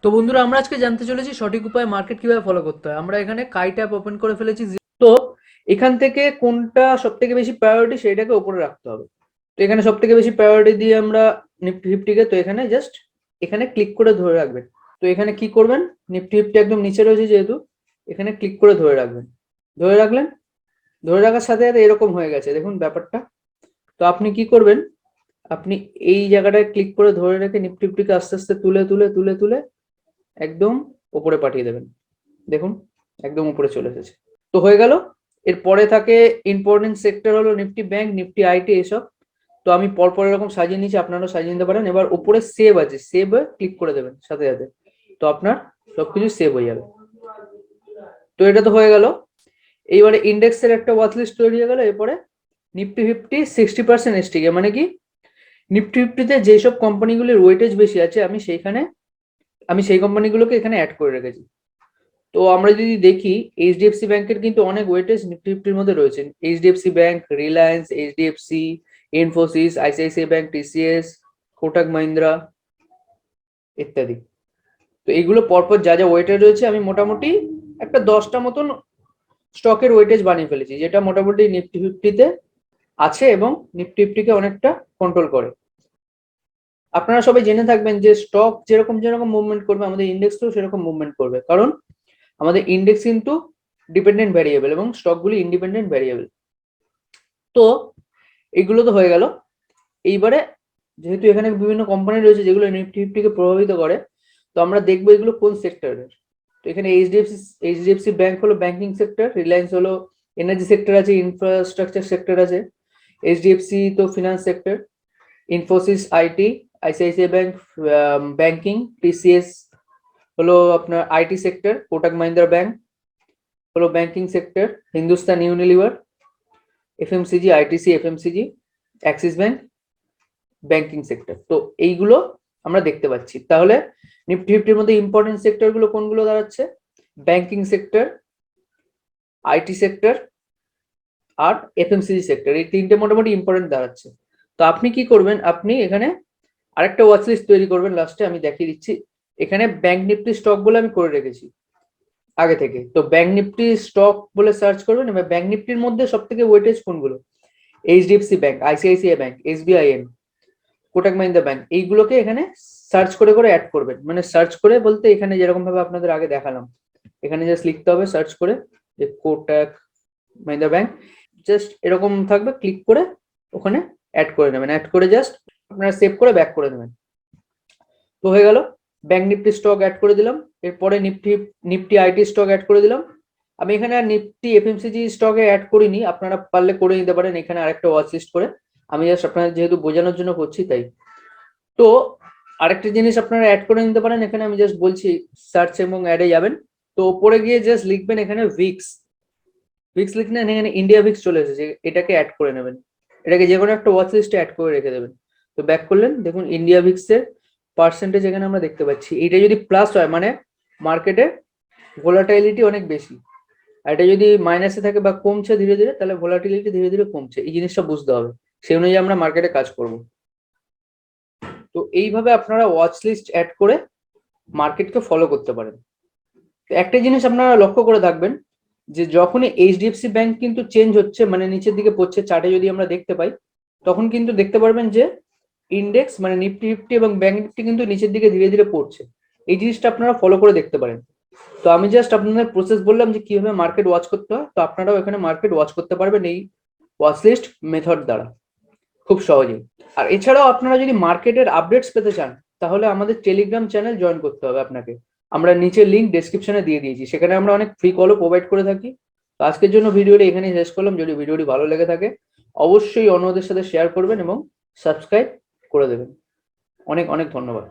তো বন্ধুরা, আমরা আজকে জানতে চলেছি সঠিক উপায়ে মার্কেট কিভাবে ফলো করতে হয়। আমরা এখানে কাইট অ্যাপ ওপেন করে ফেলেছি। তো এখান থেকে কোনটা সব থেকে বেশি প্রায়োরিটি সেটাকে উপরে রাখতে হবে। তো এখানে সব থেকে বেশি প্রায়োরিটি দিয়ে আমরা নিফটি ফিফটিকে, তো এখানে জাস্ট এখানে ক্লিক করে ধরে রাখবেন। তো এখানে কি করবেন, নিফটি ফিফটি একদম নিচে রয়েছে যেহেতু, এখানে ক্লিক করে ধরে রাখবেন। ধরে রাখলেন, ধরে রাখার সাথে সাথে এরকম হয়ে গেছে, দেখুন ব্যাপারটা। তো আপনি কি করবেন, আপনি এই জায়গাটায় ক্লিক করে ধরে রেখে নিফটি ফিফটিকে আস্তে আস্তে তুলে তুলে তুলে তুলে একদম উপরে পাঠিয়ে দেবেন। দেখুন একদম উপরে চলে এসেছে। তো হয়ে গেল। এরপরে থাকে ইম্পর্টেন্ট সেক্টর, হলো নিফটি ব্যাংক, নিফটি আইটি, এসব। তো আমি পরপর এরকম সাজিয়ে নিয়েছি, আপনারাও সাজিয়ে নিতে পারেন। এবার উপরে সেভ আছে, সেভ ক্লিক করে দেবেন সাথে সাথে, তো আপনার সবকিছু সেভ হয়ে যাবে। তো এটা তো হয়ে গেল। এইবারে ইন্ডেক্সের একটা ওয়াচ লিস্ট তৈরি হয়ে গেল। এরপরে নিফটি ফিফটি 60% এসটিকে, মানে কি, নিফটি ফিফটিতে যেসব কোম্পানিগুলির ওয়েটেজ বেশি আছে আমি সেই কোম্পানিগুলোকে এখানে অ্যাড করে রেখেছি। তো আমরা যদি দেখি, এইচডিএফসি ব্যাংকের কিন্তু অনেক ওয়েটেজ নিফটি ফিফটির মধ্যে রয়েছে। HDFC bank, Reliance, HDFC, Infosys, ICICI bank, TCS, Kotak Mahindra ইত্যাদি। তো এইগুলো পরপর যা যা ওয়েটেজ রয়েছে, আমি মোটামুটি একটা 10টা মতন স্টকের ওয়েটেজ বানিয়ে ফেলেছি, যেটা মোটামুটি নিফটি ফিফটিতে আছে এবং নিফটি ফিফটিকে অনেকটা কন্ট্রোল করে। আপনারা সবাই জেনে থাকবেন যে স্টক যেরকম যেরকম মুভমেন্ট করবে, আমাদের ইন্ডেক্সও সেরকম মুভমেন্ট করবে, কারণ আমাদের ইন্ডেক্স কিন্তু ডিপেন্ডেন্ট ভ্যারিয়েবল এবং স্টকগুলি ইন্ডিপেন্ডেন্ট ভ্যারিয়েবল। তো এইগুলো তো হয়ে গেল। এইবারে যেহেতু এখানে বিভিন্ন কোম্পানি রয়েছে যেগুলো নিফটি ফিফটিকে প্রভাবিত করে, তো আমরা দেখবো এগুলো কোন সেক্টরের। তো এখানে এইচডিএফসি ব্যাংক হলো ব্যাংকিং সেক্টর, রিলায়েন্স হলো এনার্জি সেক্টর আছে, ইনফ্রাস্ট্রাকচার সেক্টর আছে, এইচডিএফসি তো finance sector, Infosys IT, ICICI bank banking, TCS হলো আপনার IT sector, Kotak Mahindra bank হলো banking sector, Hindustan Unilever, FMCG, ITC FMCG, Axis bank banking sector. তো এইগুলো আমরা দেখতে পাচ্ছি। তাহলে নিফটি ফিফটির মধ্যে ইম্পর্টেন্ট সেক্টর গুলো কোনগুলো দাঁড়াচ্ছে, ব্যাংকিং সেক্টর, আইটি সেক্টর আর এফএমসিজি সেক্টর, এই তিনটে মোটামুটি ইম্পর্টেন্ট দাঁড়াচ্ছে। তো আপনি কি করবেন, আপনি এখানে আরেকটা ওয়াচ লিস্ট তৈরি করবেন। লাস্টে আমি দেখিয়ে দিচ্ছি, এখানে ব্যাংক নিফটি স্টক বলে আমি করে রেখেছি আগে থেকে। তো ব্যাংক নিফটি স্টক বলে সার্চ করবেন। এবার ব্যাংক নিফটির মধ্যে সব থেকে ওয়েটেজ কোনগুলো, HDFC bank, ICICI bank, SBIN, Kotak Mahindra bank, এইগুলোকে এখানে সার্চ করে করে অ্যাড করবেন। মানে সার্চ করে বলতে এখানে যেরকম ভাবে আপনাদের আগে দেখালাম, এখানে জাস্ট লিখতে হবে সার্চ করে যে কোটাক মাহিন্দ্রা ব্যাংক, জাস্ট এরকম থাকবে, ক্লিক করে ওখানে অ্যাড করে নেবেন। অ্যাড করে জাস্ট আপনারা সেভ করে ব্যাক করে দেবেন। তো হয়ে গেল, ব্যাংক নিফটি স্টক অ্যাড করে দিলাম। এরপরে নিফটি আইটি স্টক অ্যাড করে দিলাম। আমি এখানে আর নিফটি এফএমসিজি স্টকে অ্যাড করিনি, আপনারা পারলে করে নিতে পারেন এখানে আরেকটা ওয়াচ লিস্ট করে। আমি জাস্ট আপনাদের যেহেতু বোঝানোর জন্য করছি তাই। তো আরেকটা জিনিস আপনারা অ্যাড করে নিতে পারেন, এখানে আমি জাস্ট বলছি, সার্চ এবং অ্যাডে যাবেন। তো উপরে গিয়ে জাস্ট লিখবেন এখানে ভিক্স, ভিক্স লিখলেন, এখানে ইন্ডিয়া ভিক্স চলে এসেছে, এটাকে অ্যাড করে নেবেন। এটাকে যে কোনো একটা ওয়াচ লিস্টে অ্যাড করে রেখে দেবেন। তো ব্যাক করলেন, দেখুন ইন্ডিয়া ভিক্সের পার্সেন্টেজ এখানে আমরা দেখতে পাচ্ছি। এটা যদি প্লাস হয় মানে মার্কেটে ভোলাটাইলিটি অনেক বেশি, আর এটা যদি মাইনাসে থাকে বা কমছে ধীরে ধীরে, তাহলে ভোলাটিলিটি ধীরে ধীরে কমছে। এই জিনিসটা বুঝতে হবে, সেই অনুযায়ী আমরা মার্কেটে কাজ করব। তো এইভাবে আপনারা ওয়াচ লিস্ট অ্যাড করে মার্কেটকে ফলো করতে পারেন। একটা জিনিস আপনারা লক্ষ্য করে থাকবেন, যে যখনই এইচডিএফসি ব্যাংক কিন্তু চেঞ্জ হচ্ছে, মানে নিচের দিকে পড়ছে, চার্টে যদি আমরা দেখতে পাই, তখন কিন্তু দেখতে পারবেন যে ইন্ডেক্স মানে নিফটি ফিফটি এবং ব্যাংক নিফটি কিন্তু নিচের দিকে ধীরে ধীরে পড়ছে। এই জিনিসটা আপনারা ফলো করে দেখতে পারেন। তো আমি জাস্ট আপনাদের প্রসেস বললাম যে কিভাবে মার্কেট ওয়াচ করতে হয়, তো আপনারাও এখানে মার্কেট ওয়াচ করতে পারবেন এই ওয়াচ লিস্ট মেথড দ্বারা খুব সহজেই। আর এছাড়াও আপনারা যদি মার্কেটের আপডেটস পেতে চান, তাহলে আমাদের টেলিগ্রাম চ্যানেল জয়েন করতে হবে আপনাকে। আমরা নিচে লিঙ্ক ডেসক্রিপশনে দিয়ে দিয়েছি, সেখানে আমরা অনেক ফ্রি কলও প্রোভাইড করে থাকি। তো আজকের জন্য ভিডিওটি এখানেই শেষ করলাম। যদি ভিডিওটি ভালো লেগে থাকে, অবশ্যই অন্যদের সাথে শেয়ার করবেন এবং সাবস্ক্রাইব করে দেবেন। অনেক অনেক ধন্যবাদ।